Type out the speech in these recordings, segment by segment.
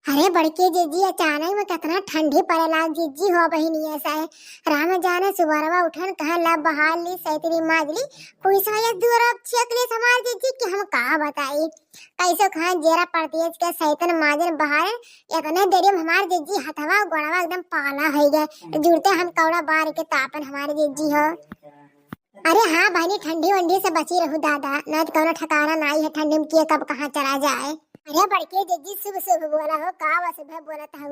अरे बड़के जीजी अचानक में कितना ठंडी पड़े लाग जीजी हो बहिनी ऐसा है। राम जाने सुबरवा उठन कहा ला बहाल ली सैतरी माजली कोई साया दूर अब छेकले समार जीजी कि हम कहा बताई कैसे कहा जेरा पड़ती के सैतन माजन बहार इतने देरी में हमार जीजी हथवा गोड़वा एकदम पाला हो गए जुड़ते हम कौड़ा बार के तापन हमारे जीजी हो। अरे हाँ बहनी ठंडी वंडी से बची रहू दादा न तो कौनो ठिकाना नहीं है ठंडी में किए कब कहाँ चला जाए। अरे बड़के जीजी सुबह सुबह बोला हो का वैसे भाई बोला था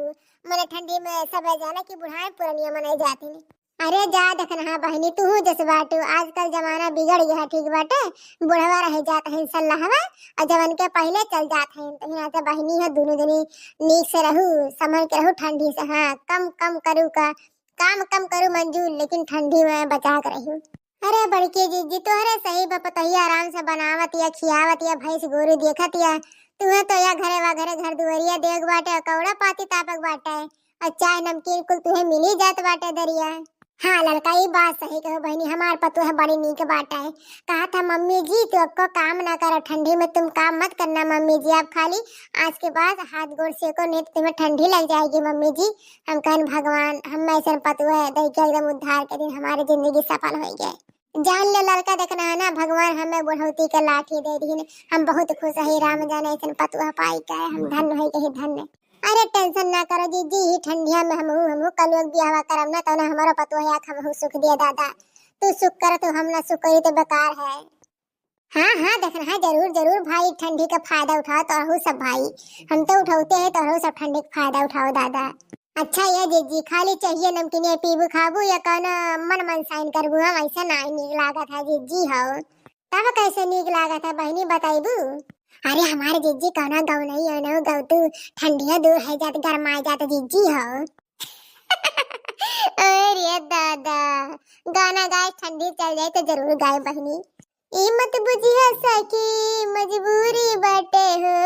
मैंने ठंडी में सब जाना कि बुढ़ाए पुरानिया मनाई जाती नहीं। अरे जा देखना हाँ बहनी तू जैसे बाटू आजकल जमाना बिगड़ गया ठीक बाटे बुढ़वा रह जाता है इंशाल्लाह हवा और जवन के पहले चल जाते हैं तो यहाँ से बहनी है दोनों जनी नीक से रहू संभल के रहू ठंडी से। हाँ कम कम करू का काम कम करू मंजूर लेकिन ठंडी में बचा कर रहू। अरे बड़के जीजी तोहरे सही बपतहिया आराम से बनावत या खियावत या भैंस गोरू देखत या तुम्हें तो या घरे वा घरे घर दुवरिया देख बाटे कौड़ा पाती तापक बाटे और चाय नमकीन कुल तुम्हें मिल ही जात बाटे दरिया। हाँ लड़का ये बात सही कहो बहनी हमार पतो है बड़ी नीक बाटा है। कहा था मम्मी जी तो आपको काम ना करो ठंडी में तुम काम मत करना मम्मी जी आप खाली आज के बाद हाथ गोड़ सेको नहीं तो तुम्हें ठंडी लग जाएगी मम्मी जी। हम कहन भगवान हम ऐसा पतो है देखिए एकदम उद्धार के दिन हमारी जिंदगी सफल हो गए। जान ले लड़का देखना है ना भगवान हमें बुढ़ौती के लाठी दे दी हम बहुत खुश है राम जाने ऐसा पतुआ पाई का हम धन्य है कहीं धन्य। अरे टेंशन ना करो जीजी ही ठंडिया में हम कल लोग ब्याह करब ना तो ना हमारा पतुआ हम सुख दिया दादा तू सुख कर तो हम ना सुख करी तो बेकार है। हाँ हाँ देखना है जरूर जरूर भाई ठंडी का फायदा उठाओ तो सब भाई हम तो उठाते हैं तो सब ठंडी का फायदा उठाओ दादा। अच्छा ये जीजी खाली चाहिए नमकीन पीबू खाबू या कौन मन साइन करबू हम ऐसा नहीं नीक लागत है जीजी हो तब कैसे नीक लागत है बहनी बताइबू। अरे हमारे जीजी कौना गौ नहीं है ना गौ तू ठंडिया दूर है जात गरमाए जात जीजी हो। अरे दादा गाना गाए ठंडी चल जाए तो जरूर गाए बहनी ई मत बुझिया सकी मजबूरी बाटे हो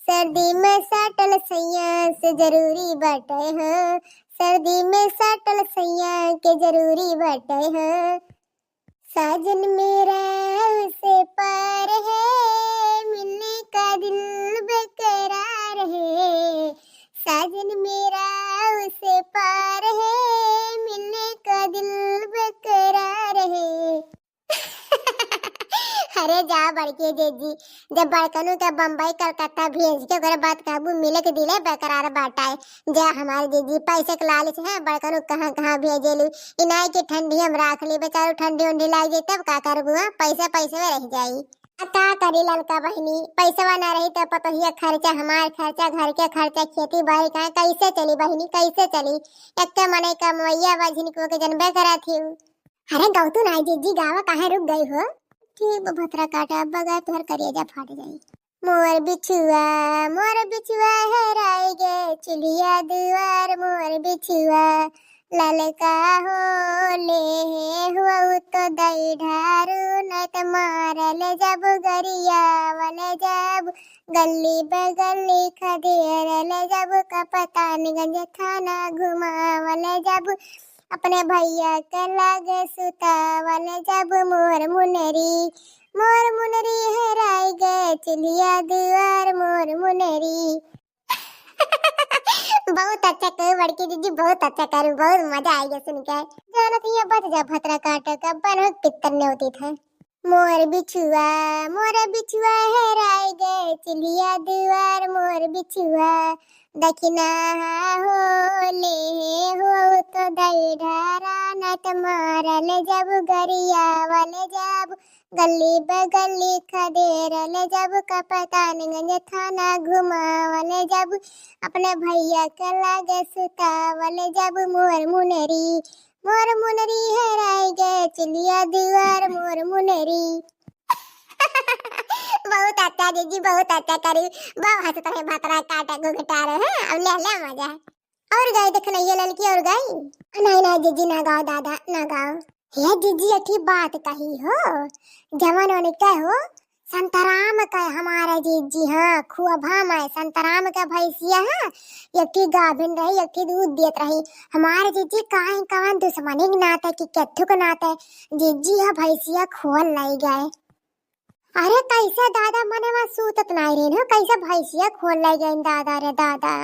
सर्दी में साटल सैया से जरूरी बाटे हो सर्दी में साटल सैया के जरूरी बाटे हो साजन मेरा उसे पार है मिलने का दिल बेकरार है साजन मेरा उसे पार है मिलने का दिल बेकरार है। अरे जा बड़के जीजी जब बड़कनू के बम्बई कलकत्ता भेज के ओकरे बात काबू मिले के दिले बेकरार बाटाए जा हमारे जीजी पैसे के लालच है बड़कनू कहाँ कहाँ भेजेलू इनाई की ठंडी हम राख ली बेचारू ठंडी उंडी लाग जाई तब का करबू पैसे पैसे में रह जाई का करी लड़का बहनी पैसा ना रही तो पतोहिया खर्चा हमार खर्चा घर के खर्चा खेती बाड़ी का कैसे चली बहनी कैसे चली एक मने का मैया बजनी को के जनबे करा थी। अरे गौतू नाई जीजी गावा काहे रुक गई हो ठीक भतरा काटा बगा तोहर करिया फाट जाई मोर बिछुआ हेराई गे चुलिया दुआर मोर बिछुआ ललका हो ले हुआ तो दई ढारू न तो मारल जब गरिया वाले जब गली बगली खदेरल जब कपतानगंज थाना घुमावल जब अपने भैया के लागे सुतावल जब मोर मुनरी हेराई गए चलिया दुआर मोर मुनरी। बहुत अच्छा करो बड़की दीदी बहुत अच्छा करो बहुत मजा आएगा सुन के जाना तो ये बच जा भतरा काटो का बन पितर ने होती था मोर बिछुआ हेराई गए चलिया दुआर मोर बिछुआ दखिना हो ले हो तो दई ढारा न मारल जब गरिया वाले जब गली बगली खदेरल जब कपतानगंज थाना घुमावल जब अपने भैया के लागे सुतावल जब मोर मुनरी हेराई गए चलिया दुआर मोर मुनरी। बहुत अच्छा दीदी बहुत अच्छा करी बहुत तरह भतरा काटा को घटा रहे हैं अब ले ले मजा और गाय देखना ये लड़की और गाय नहीं दीदी ना गाओ दादा ना गाओ ये दीदी अच्छी बात कही हो जवानों ने क्या हो संतराम का हमारा जीजी हाँ खुआ मैं संतराम का भैंसिया है एक गाभिन रही एक दूध देत रही हमारे जीजी काहे कवन दुश्मनी नाते कि कथु को नाते जीजी है भैंसिया खोल लाई गए। अरे कैसे दादा मने में सूतत नहीं रही हो, कैसे भैंसिया खोल ले गई दादा रे दादा।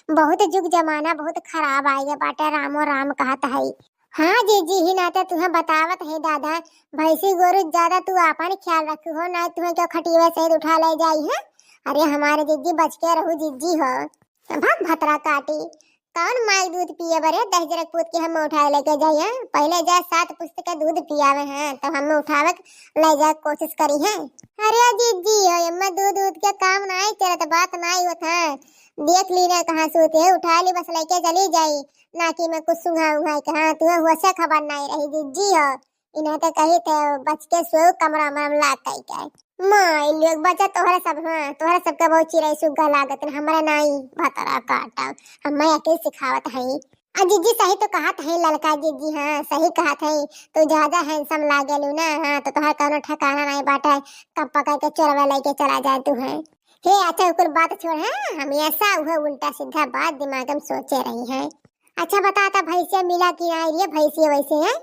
बहुत जुग जमाना बहुत खराब आ गया बाटे, रामो राम कहत है। हाँ जीजी ही ना तो तुम्हें बतावत है दादा, भैंसी गोरु ज्यादा तू आपन ख्याल रखू हो ना, तुम्हें क्यों खटिया से उठा ले जाई है। अरे हमारे जीजी बच के रहू जीजी हो। भाग भतरा काटी, कौन माई दूध पिए बरे 10 जरक पूत के हम उठा लेके जाइए। पहले जा 7 पुस्त का दूध पियावे हैं तब हम उठावे ले जा कोशिश करी है। अरे जीजी हो मैं दूध दूध के काम नहीं चलत, बात नहीं होत है। देख ली ना कहाँ सोते है, उठा ली बस लेके चली जाई ना कि मैं कुछ सुहा उहा कहाँ तुम्हें हुआ से खबर नहीं रही जीजी हो। इन्हें तो कही थे बच के सो कमरा में ला कही के माई लोग बचा तोहरा सब। हाँ तोहरा सबका बहुत चिड़ै सुग्गा लागत हमरा नहीं भतरा काटा हम अकेले सिखावत है। जीजी सही तो कहत है ललका जीजी, हाँ सही कहत है। तो ज्यादा हैंडसम लागेलू ना, हाँ तो तोहरा कोनो ठिकाना नहीं बाटे, कब पकड़ के चोरवा लेके चला जाए तू है। हे अच्छा कुल बात छोड़, है हमेशा वह उल्टा सीधा बात दिमाग में सोचे रही है। अच्छा बता था भैंसिया मिला कि नहीं, ये भैंसिया वैसे है।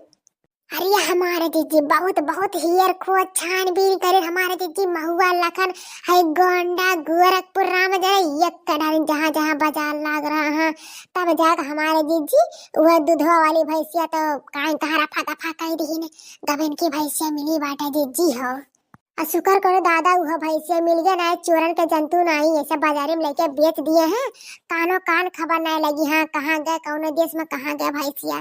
अरे हमारे जीजी बहुत बहुत हियर खो छानबीन करे, हमारे जीजी महुआ लखन है गोंडा गोरखपुर राम जाए एक कड़ारी जहाँ जहाँ बाजार लाग रहा है तब जाकर हमारे जीजी वह दूधवा वाली भैंसिया तो कहीं कहाँ रफा दफा कह दी ने गबन की भैंसिया मिली बाटा जीजी हो। शुक्र करो दादा वह भैंसिया मिल गया ना, चोरन के जंतु नहीं ऐसे बाजारे में लेके बेच दिए हैं, कानो कान खबर नहीं लगी। हाँ कहाँ गए कौन देश में कहाँ गए भैंसिया,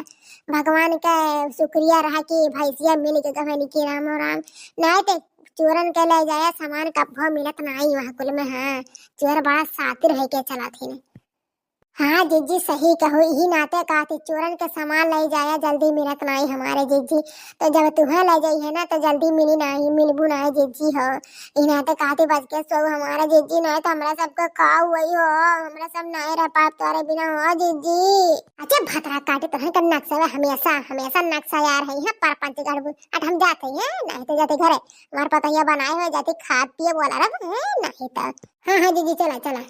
भगवान का शुक्रिया रहा कि भैंसिया मिल गए गहनी की रामो राम। नहीं तो चोरन के ले जाया सामान कब्बो मिलत नहीं वहाँ कुल में। हाँ चोर बड़ा शातिर है के चला थी। हाँ जीजी सही कहो, यही नाते कहती चोरन के सामान ले जाया जल्दी मिलत नहीं हमारे जीजी, तो जब तुम्हें ले जाई है ना तो जल्दी मिली नहीं मिलबू नहीं जीजी हो। यही नाते कहती बच के सो हमारा जीजी नहीं तो हमरा सबका का हुई हो, हमरा सब नहीं रह पाप तोरे बिना हो जीजी। अच्छा भतरा काटे तो का नक्शा हमेशा हमेशा नक्शा यार है पर पंच गढ़ अट हम जाते हैं नहीं तो जाते घरे हमारे पता बनाए हुए जाते खा पिए बोला रहा नहीं तो। हाँ हाँ जीजी चला चला।